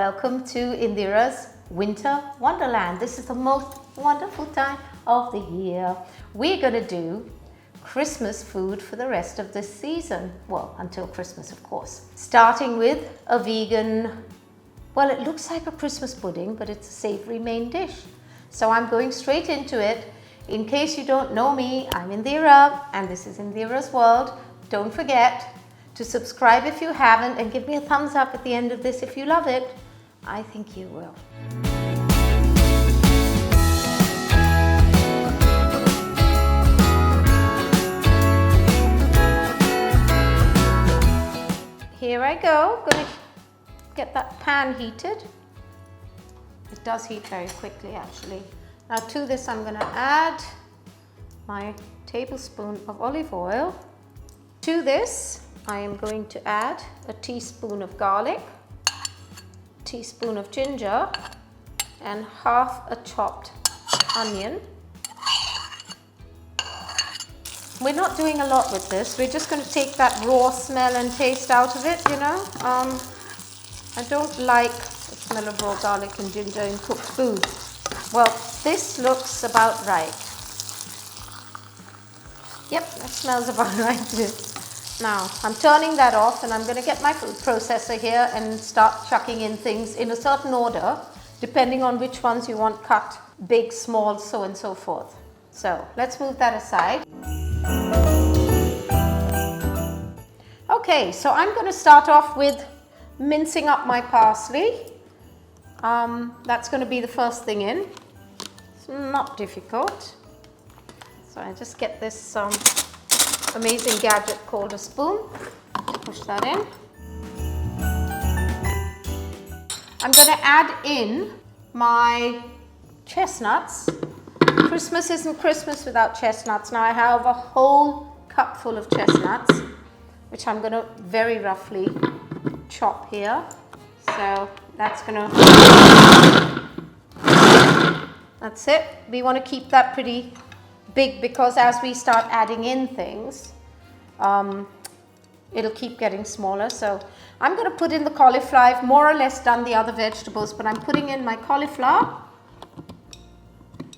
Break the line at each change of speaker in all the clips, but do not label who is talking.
welcome to Indira's Winter Wonderland. This is the most wonderful time of the year. We're going to do Christmas food for the rest of this season. Well, until Christmas, of course. Starting with a vegan, well, it looks like a Christmas pudding, but it's a savoury main dish. So I'm going straight into it. In case you don't know me, I'm Indiraa, and this is Indira's World. Don't forget to subscribe if you haven't, and give me a thumbs up at the end of this if you love it. I think you will. Here I go. Going to get that pan heated. It does heat very quickly, actually. Now to this I'm going to add my tablespoon of olive oil. To this I am going to add a teaspoon of garlic, a teaspoon of ginger, and half a chopped onion. We're not doing a lot with this. We're just going to take that raw smell and taste out of it, you know. I don't like the smell of raw garlic and ginger in cooked food. Well, this looks about right. Yep, that smells about right too. Now, I'm turning that off, and I'm going to get my food processor here and start chucking in things in a certain order, depending on which ones you want cut, big, small, so and so forth. So, let's move that aside. Okay, so I'm going to start off with mincing up my parsley. That's going to be the first thing in. It's not difficult. So I just get this amazing gadget called a spoon. Push that in. I'm going to add in my chestnuts. Christmas isn't Christmas without chestnuts. Now I have a whole cup full of chestnuts, which I'm going to very roughly chop here. So that's it. We want to keep that pretty big, because as we start adding in things, it'll keep getting smaller. So I'm going to put in the cauliflower. I've more or less done the other vegetables, but I'm putting in my cauliflower.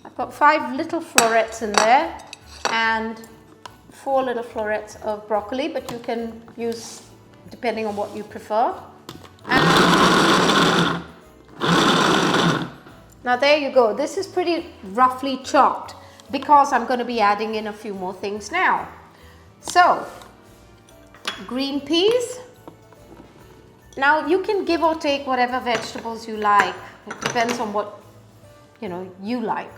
I've got 5 little florets in there and 4 little florets of broccoli, but you can use depending on what you prefer. And now there you go. This is pretty roughly chopped because I'm going to be adding in a few more things now. So, green peas. Now you can give or take whatever vegetables you like. It depends on what you like.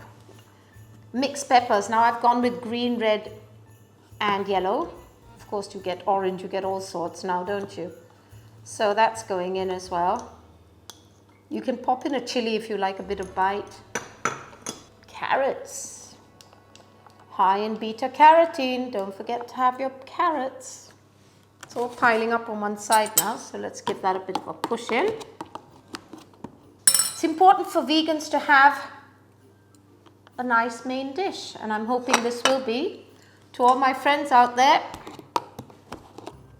Mixed peppers. Now I've gone with green, red, and yellow. Of course, you get orange. You get all sorts now, don't you? So that's going in as well. You can pop in a chili if you like a bit of bite. Carrots. High in beta carotene. Don't forget to have your carrots. It's all piling up on one side now, so let's give that a bit of a push in. It's important for vegans to have a nice main dish, and I'm hoping this will be. To all my friends out there,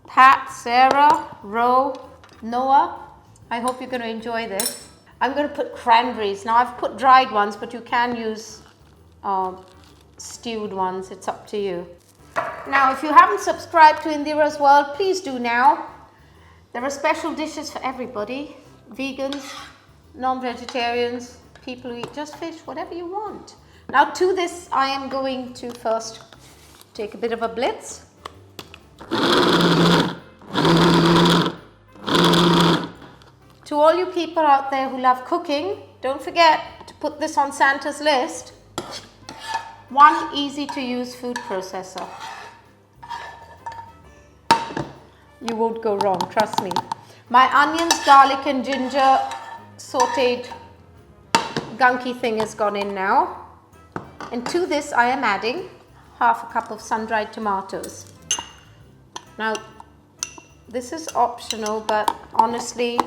Pat, Sarah, Ro, Noah, I hope you're going to enjoy this. I'm going to put cranberries. Now I've put dried ones, but you can use stewed ones. It's up to you. Now if you haven't subscribed to Indira's World, please do now. There are special dishes for everybody. Vegans, non-vegetarians, people who eat just fish, whatever you want. Now to this I am going to first take a bit of a blitz. To all you people out there who love cooking, don't forget to put this on Santa's list. One easy to use food processor. You won't go wrong, trust me. My onions, garlic and ginger sauteed gunky thing has gone in now. And to this I am adding half a cup of sun-dried tomatoes. Now this is optional, but honestly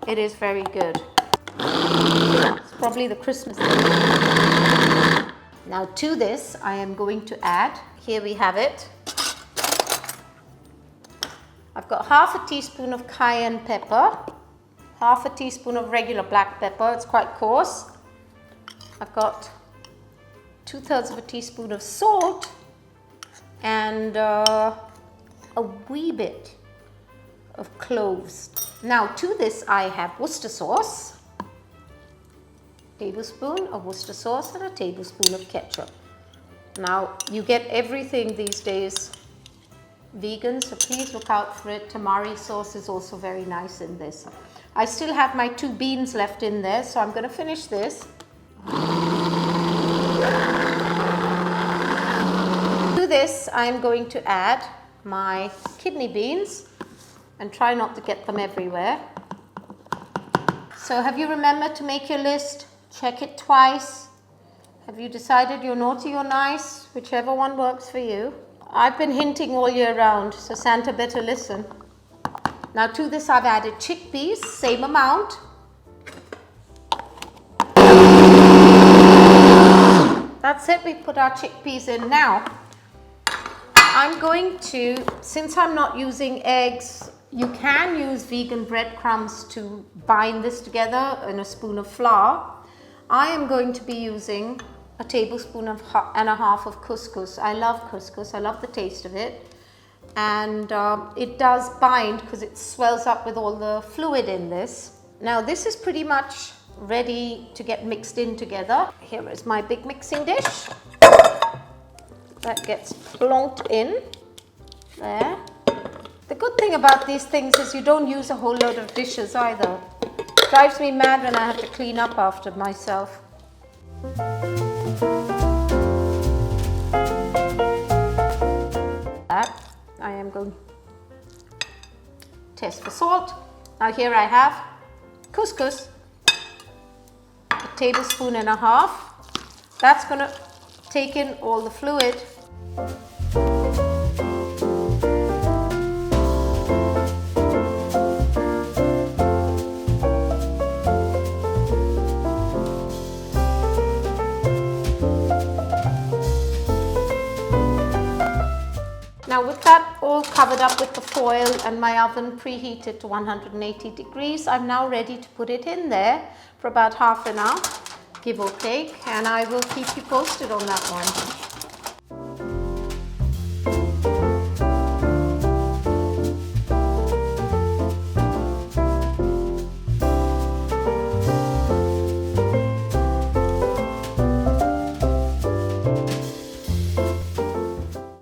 it is very good. It's probably the Christmas thing. Now to this I am going to add, here we have it, I've got half a teaspoon of cayenne pepper, half a teaspoon of regular black pepper, it's quite coarse. I've got 2/3 of a teaspoon of salt and a wee bit of cloves. Now to this I have Worcester sauce, tablespoon of Worcester sauce and a tablespoon of ketchup. Now you get everything these days vegan, so please look out for it. Tamari sauce is also very nice in this. I still have my 2 beans left in there, so I'm going to finish this. To this I'm going to add my kidney beans and try not to get them everywhere. So have you remembered to make your list? Check it twice. Have you decided you're naughty or nice? Whichever one works for you. I've been hinting all year round, so Santa better listen. Now to this I've added chickpeas, same amount. That's it, we put our chickpeas in. Now, I'm going to, since I'm not using eggs, you can use vegan breadcrumbs to bind this together in a spoon of flour. I am going to be using a tablespoon and a half of couscous. I love couscous, I love the taste of it. And it does bind because it swells up with all the fluid in this. Now this is pretty much ready to get mixed in together. Here is my big mixing dish. That gets plonked in there. The good thing about these things is you don't use a whole load of dishes either. It drives me mad when I have to clean up after myself. That I am going to test for salt. Now here I have couscous, a tablespoon and a half. That's going to take in all the fluid. Now with that all covered up with the foil and my oven preheated to 180 degrees, I'm now ready to put it in there for about half an hour, give or take, and I will keep you posted on that one.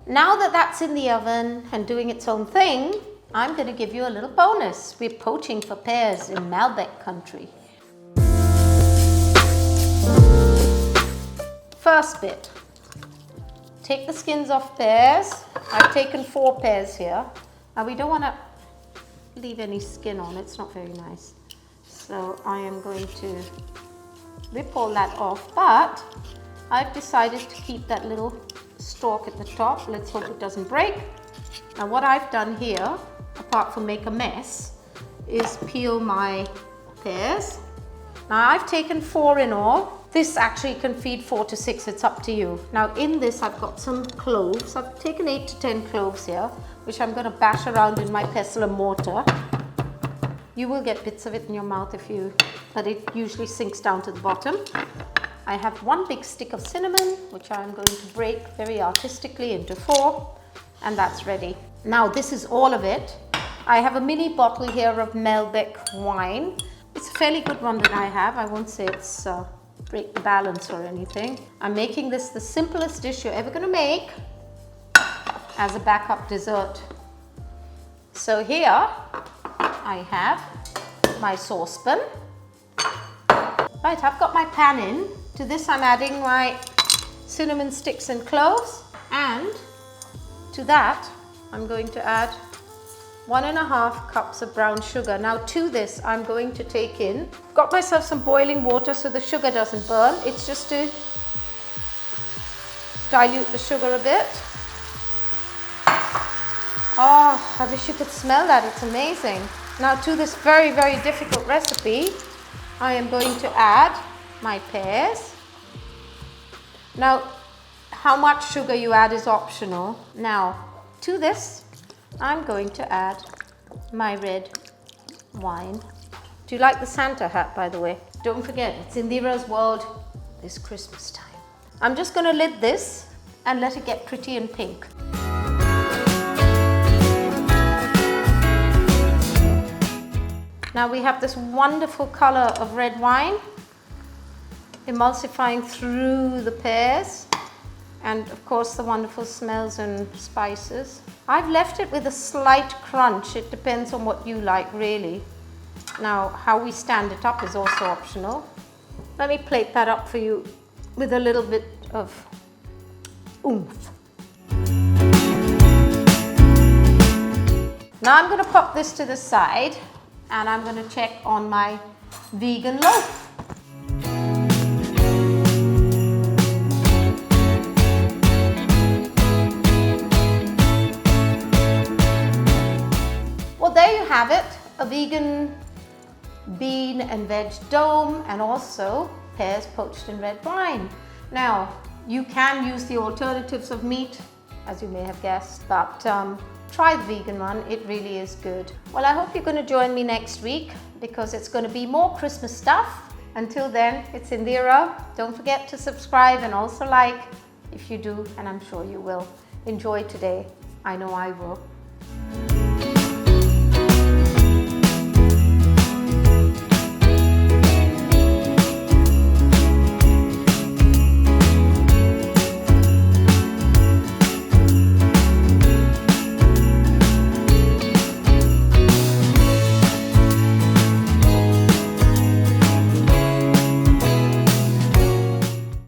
Now that that's in the oven and doing its own thing, I'm going to give you a little bonus. We're poaching for pears in Malbec country. First bit, take the skins off pears. I've taken 4 pears here. Now we don't want to leave any skin on, it's not very nice. So I am going to rip all that off, but I've decided to keep that little stalk at the top. Let's hope it doesn't break. Now what I've done here, apart from make a mess, is peel my pears. Now I've taken 4 in all. This actually can feed 4 to 6, it's up to you. Now in this I've got some cloves. I've taken 8 to 10 cloves here, which I'm going to bash around in my pestle and mortar. You will get bits of it in your mouth but it usually sinks down to the bottom. I have 1 big stick of cinnamon, which I'm going to break very artistically into 4, and that's ready. Now this is all of it. I have a mini bottle here of Malbec wine. It's a fairly good one that I have. I won't say it's break the balance or anything. I'm making this the simplest dish you're ever going to make as a backup dessert. So here I have my saucepan. Right, I've got my pan in. To this I'm adding my cinnamon sticks and cloves, and to that I'm going to add 1.5 cups of brown sugar. Now to this I'm going to take in, got myself some boiling water so the sugar doesn't burn. It's just to dilute the sugar a bit. Oh, I wish you could smell that, it's amazing. Now to this very, very difficult recipe, I am going to add my pears. Now, how much sugar you add is optional. Now, to this, I'm going to add my red wine. Do you like the Santa hat, by the way? Don't forget, it's Indira's World this Christmas time. I'm just going to lid this and let it get pretty and pink. Now we have this wonderful color of red wine emulsifying through the pears, and of course the wonderful smells and spices. I've left it with a slight crunch. It depends on what you like, really. Now, how we stand it up is also optional. Let me plate that up for you with a little bit of oomph. Now I'm going to pop this to the side and I'm going to check on my vegan loaf. Well, there you have it, a vegan bean and veg dome, and also pears poached in red wine. Now, you can use the alternatives of meat, as you may have guessed, but try the vegan one, it really is good. Well, I hope you're going to join me next week because it's going to be more Christmas stuff. Until then, it's Indiraa. Don't forget to subscribe and also like if you do, and I'm sure you will. Enjoy today. I know I will.